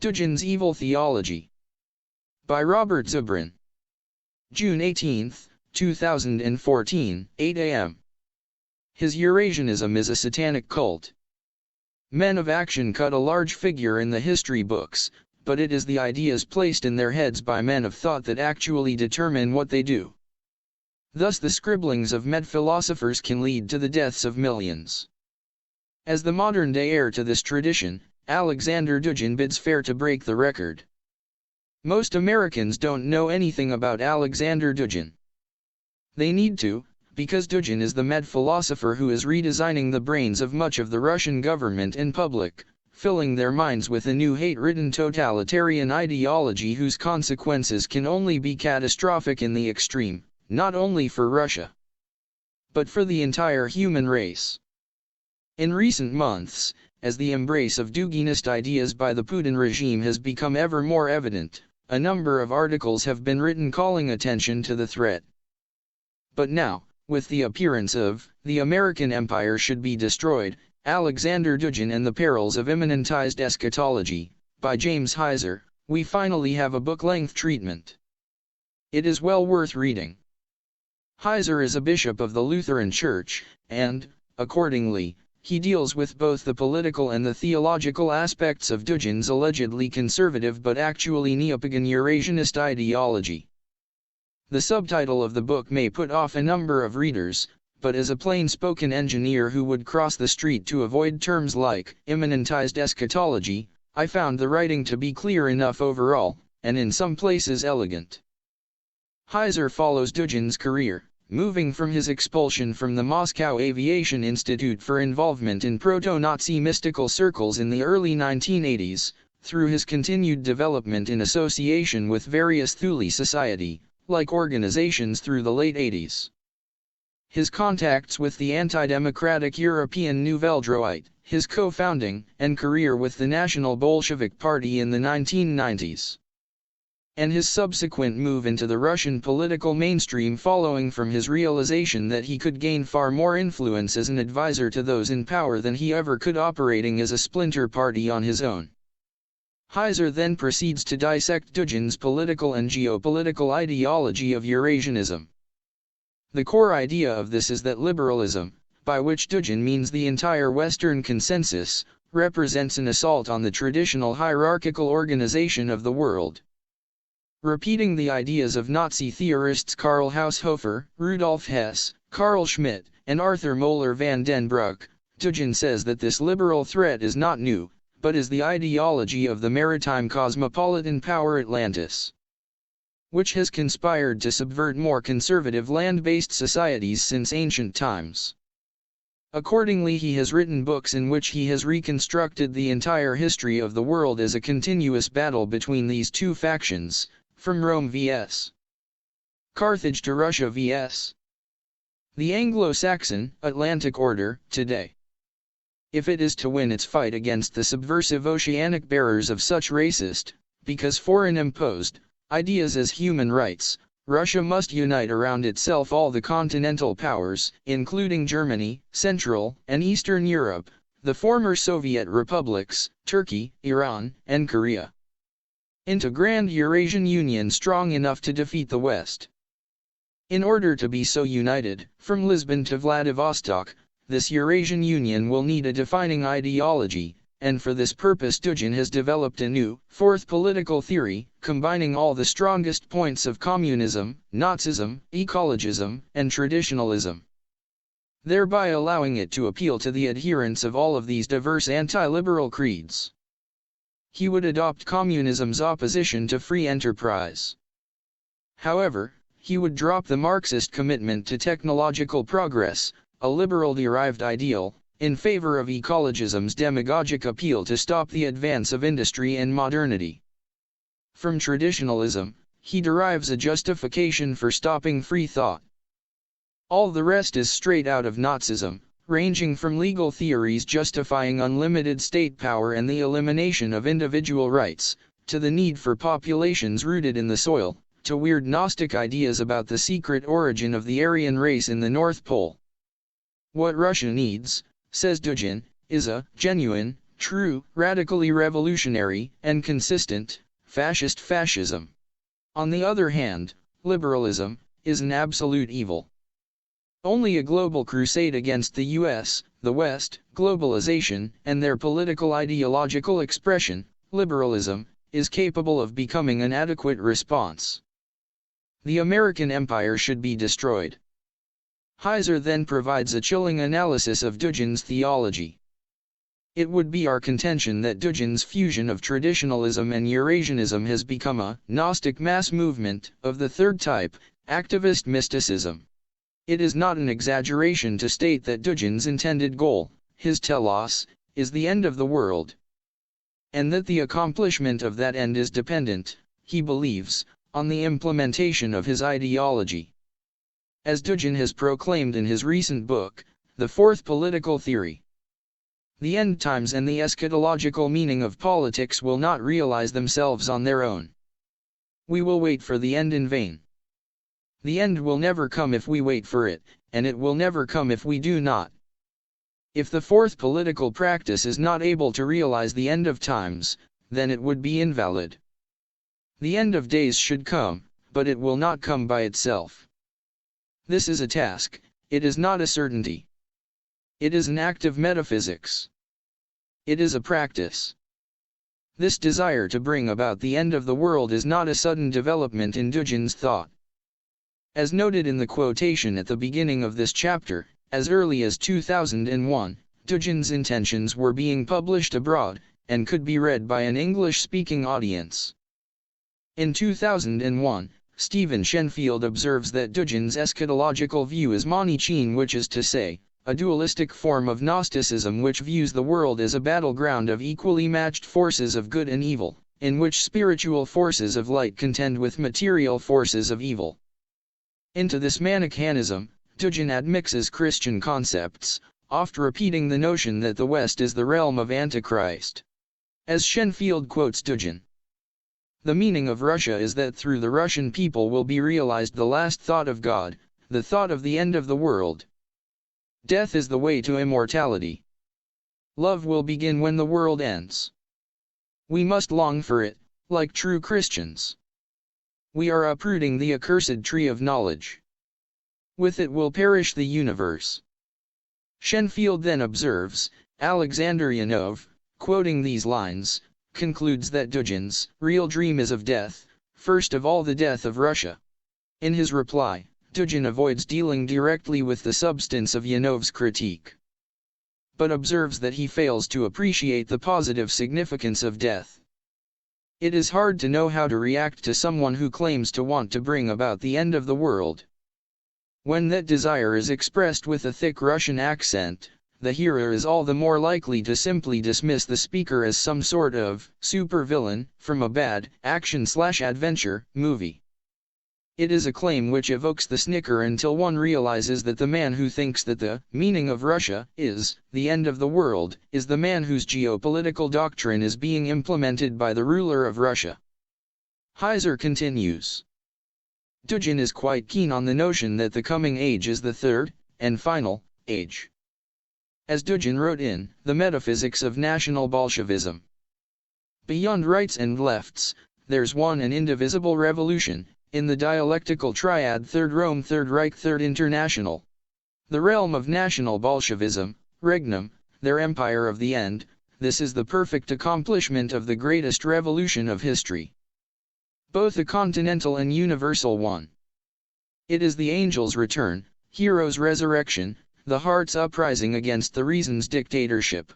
Dugin's Evil Theology. By Robert Zubrin. June 18, 2014, 8 a.m. His Eurasianism is a satanic cult. Men of action cut a large figure in the history books, but it is the ideas placed in their heads by men of thought that actually determine what they do. Thus the scribblings of med-philosophers can lead to the deaths of millions. As the modern-day heir to this tradition, Alexander Dugin bids fair to break the record. Most Americans don't know anything about Alexander Dugin. They need to, because Dugin is the med-philosopher who is redesigning the brains of much of the Russian government and public, filling their minds with a new hate-ridden totalitarian ideology whose consequences can only be catastrophic in the extreme, not only for Russia, but for the entire human race. In recent months, as the embrace of Duginist ideas by the Putin regime has become ever more evident, a number of articles have been written calling attention to the threat. But now, with the appearance of "The American Empire Should Be Destroyed, Alexander Dugin and the Perils of Immanentized Eschatology," by James Heiser, we finally have a book-length treatment. It is well worth reading. Heiser is a bishop of the Lutheran Church, and, accordingly, he deals with both the political and the theological aspects of Dugin's allegedly conservative but actually neopagan Eurasianist ideology. The subtitle of the book may put off a number of readers, but as a plain-spoken engineer who would cross the street to avoid terms like immanentized eschatology, I found the writing to be clear enough overall, and in some places elegant. Heiser follows Dugin's career, moving from his expulsion from the Moscow Aviation Institute for involvement in proto-Nazi mystical circles in the early 1980s, through his continued development in association with various Thule Society-like organizations through the late 80s. His contacts with the anti-democratic European Nouvelle Droite, his co-founding and career with the National Bolshevik Party in the 1990s. And his subsequent move into the Russian political mainstream following from his realization that he could gain far more influence as an advisor to those in power than he ever could operating as a splinter party on his own. Heiser then proceeds to dissect Dugin's political and geopolitical ideology of Eurasianism. The core idea of this is that liberalism, by which Dugin means the entire Western consensus, represents an assault on the traditional hierarchical organization of the world. Repeating the ideas of Nazi theorists Karl Haushofer, Rudolf Hess, Carl Schmitt, and Arthur Moeller van den Broek, Dugin says that this liberal threat is not new, but is the ideology of the maritime cosmopolitan power Atlantis, which has conspired to subvert more conservative land-based societies since ancient times. Accordingly, he has written books in which he has reconstructed the entire history of the world as a continuous battle between these two factions, from Rome vs. Carthage to Russia vs. the Anglo-Saxon Atlantic Order today. If it is to win its fight against the subversive oceanic bearers of such racist, because foreign-imposed, ideas as human rights, Russia must unite around itself all the continental powers, including Germany, Central and Eastern Europe, the former Soviet republics, Turkey, Iran, and Korea, into Grand Eurasian Union strong enough to defeat the West. In order to be so united, from Lisbon to Vladivostok, this Eurasian Union will need a defining ideology, and for this purpose Dugin has developed a new, fourth political theory, combining all the strongest points of communism, Nazism, ecologism, and traditionalism, thereby allowing it to appeal to the adherents of all of these diverse anti-liberal creeds. He would adopt communism's opposition to free enterprise. However, he would drop the Marxist commitment to technological progress, a liberal-derived ideal, in favor of ecologism's demagogic appeal to stop the advance of industry and modernity. From traditionalism, he derives a justification for stopping free thought. All the rest is straight out of Nazism, ranging from legal theories justifying unlimited state power and the elimination of individual rights, to the need for populations rooted in the soil, to weird Gnostic ideas about the secret origin of the Aryan race in the North Pole. What Russia needs, says Dugin, is a genuine, true, radically revolutionary, and consistent, fascist fascism. On the other hand, liberalism is an absolute evil. Only a global crusade against the US, the West, globalization, and their political ideological expression, liberalism, is capable of becoming an adequate response. The American empire should be destroyed. Heiser then provides a chilling analysis of Dugin's theology. It would be our contention that Dugin's fusion of traditionalism and Eurasianism has become a Gnostic mass movement of the third type, activist mysticism. It is not an exaggeration to state that Dugin's intended goal, his telos, is the end of the world. And that the accomplishment of that end is dependent, he believes, on the implementation of his ideology. As Dugin has proclaimed in his recent book, The Fourth Political Theory, the end times and the eschatological meaning of politics will not realize themselves on their own. We will wait for the end in vain. The end will never come if we wait for it, and it will never come if we do not. If the fourth political practice is not able to realize the end of times, then it would be invalid. The end of days should come, but it will not come by itself. This is a task, it is not a certainty. It is an act of metaphysics. It is a practice. This desire to bring about the end of the world is not a sudden development in Dugin's thought. As noted in the quotation at the beginning of this chapter, as early as 2001, Dugin's intentions were being published abroad, and could be read by an English-speaking audience. In 2001, Stephen Shenfield observes that Dugin's eschatological view is Manichaean, which is to say, a dualistic form of Gnosticism which views the world as a battleground of equally matched forces of good and evil, in which spiritual forces of light contend with material forces of evil. Into this Manichaeism, Dugin admixes Christian concepts, oft repeating the notion that the West is the realm of Antichrist. As Shenfield quotes Dugin, "The meaning of Russia is that through the Russian people will be realized the last thought of God, the thought of the end of the world. Death is the way to immortality. Love will begin when the world ends. We must long for it, like true Christians. We are uprooting the accursed tree of knowledge. With it will perish the universe." Shenfield then observes, Alexander Yanov, quoting these lines, concludes that Dugin's real dream is of death, first of all the death of Russia. In his reply, Dugin avoids dealing directly with the substance of Yanov's critique, but observes that he fails to appreciate the positive significance of death. It is hard to know how to react to someone who claims to want to bring about the end of the world. When that desire is expressed with a thick Russian accent, the hearer is all the more likely to simply dismiss the speaker as some sort of supervillain from a bad action/adventure movie. It is a claim which evokes the snicker until one realizes that the man who thinks that the meaning of Russia is the end of the world is the man whose geopolitical doctrine is being implemented by the ruler of Russia. Heiser continues, Dugin is quite keen on the notion that the coming age is the third and final age. As Dugin wrote in The Metaphysics of National Bolshevism, beyond rights and lefts, there's one and indivisible revolution, in the dialectical triad Third Rome, Third Reich, Third International. The realm of National Bolshevism, Regnum, their empire of the end, this is the perfect accomplishment of the greatest revolution of history. Both a continental and universal one. It is the angel's return, hero's resurrection, the heart's uprising against the reason's dictatorship.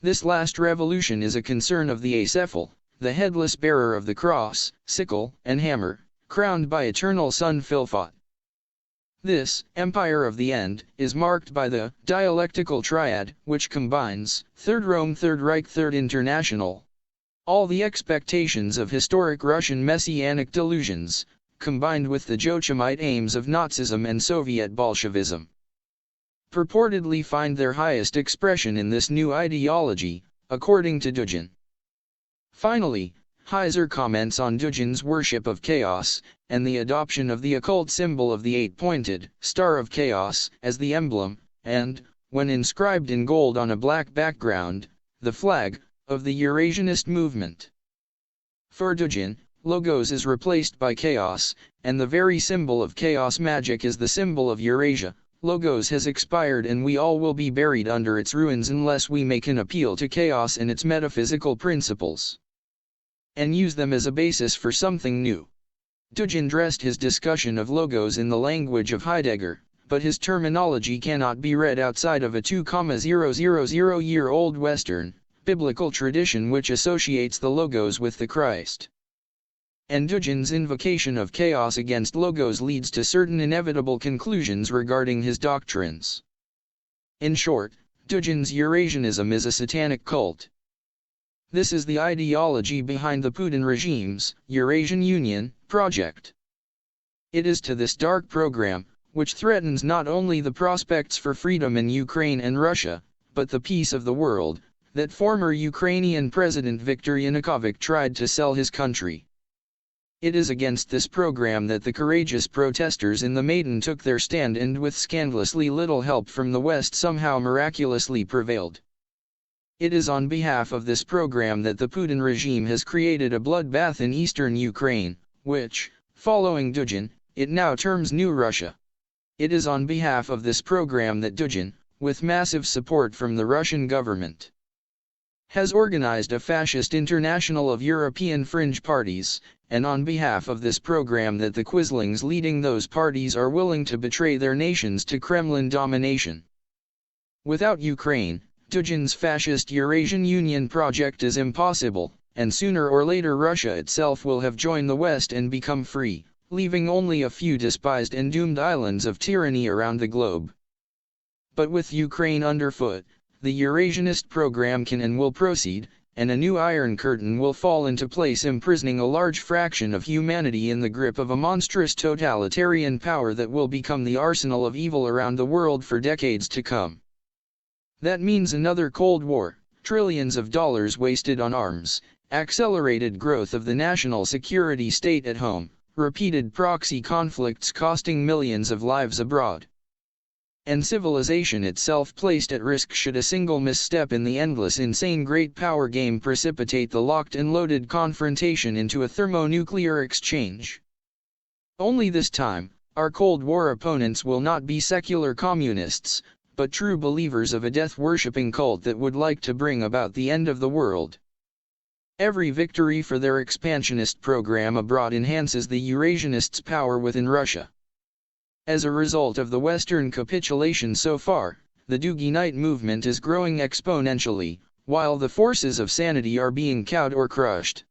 This last revolution is a concern of the acephal, the headless bearer of the cross, sickle, and hammer, crowned by eternal sun Philpot. This empire of the end is marked by the dialectical triad, which combines Third Rome, Third Reich, Third International. All the expectations of historic Russian messianic delusions, combined with the Joachimite aims of Nazism and Soviet Bolshevism, purportedly find their highest expression in this new ideology, according to Dugin. Finally, Heiser comments on Dugin's worship of chaos, and the adoption of the occult symbol of the eight-pointed star of chaos as the emblem, and, when inscribed in gold on a black background, the flag, of the Eurasianist movement. For Dugin, logos is replaced by chaos, and the very symbol of chaos magic is the symbol of Eurasia. Logos has expired and we all will be buried under its ruins unless we make an appeal to chaos and its metaphysical principles, and use them as a basis for something new. Dugin dressed his discussion of logos in the language of Heidegger, but his terminology cannot be read outside of a 2,000-year-old Western, biblical tradition which associates the logos with the Christ. And Dugin's invocation of chaos against logos leads to certain inevitable conclusions regarding his doctrines. In short, Dugin's Eurasianism is a satanic cult. This is the ideology behind the Putin regime's Eurasian Union project. It is to this dark program, which threatens not only the prospects for freedom in Ukraine and Russia, but the peace of the world, that former Ukrainian President Viktor Yanukovych tried to sell his country. It is against this program that the courageous protesters in the Maidan took their stand and with scandalously little help from the West somehow miraculously prevailed. It is on behalf of this program that the Putin regime has created a bloodbath in eastern Ukraine, which, following Dugin, it now terms New Russia. It is on behalf of this program that Dugin, with massive support from the Russian government, has organized a fascist international of European fringe parties, and on behalf of this program that the Quislings leading those parties are willing to betray their nations to Kremlin domination. Without Ukraine, Dugin's fascist Eurasian Union project is impossible, and sooner or later Russia itself will have joined the West and become free, leaving only a few despised and doomed islands of tyranny around the globe. But with Ukraine underfoot, the Eurasianist program can and will proceed, and a new Iron Curtain will fall into place imprisoning a large fraction of humanity in the grip of a monstrous totalitarian power that will become the arsenal of evil around the world for decades to come. That means another Cold War, trillions of dollars wasted on arms, accelerated growth of the national security state at home, repeated proxy conflicts costing millions of lives abroad, and civilization itself placed at risk should a single misstep in the endless insane great power game precipitate the locked and loaded confrontation into a thermonuclear exchange. Only this time, our Cold War opponents will not be secular communists, but true believers of a death-worshipping cult that would like to bring about the end of the world. Every victory for their expansionist program abroad enhances the Eurasianists' power within Russia. As a result of the Western capitulation so far, the Duginite movement is growing exponentially, while the forces of sanity are being cowed or crushed.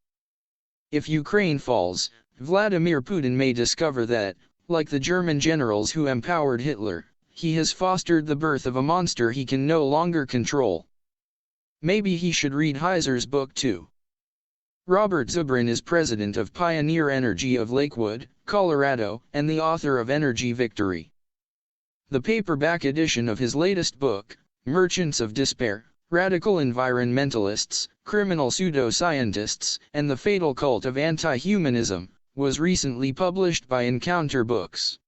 If Ukraine falls, Vladimir Putin may discover that, like the German generals who empowered Hitler, he has fostered the birth of a monster he can no longer control. Maybe he should read Heiser's book too. Robert Zubrin is president of Pioneer Energy of Lakewood, Colorado, and the author of Energy Victory. The paperback edition of his latest book, Merchants of Despair, Radical Environmentalists, Criminal Pseudoscientists, and the Fatal Cult of Anti-Humanism, was recently published by Encounter Books.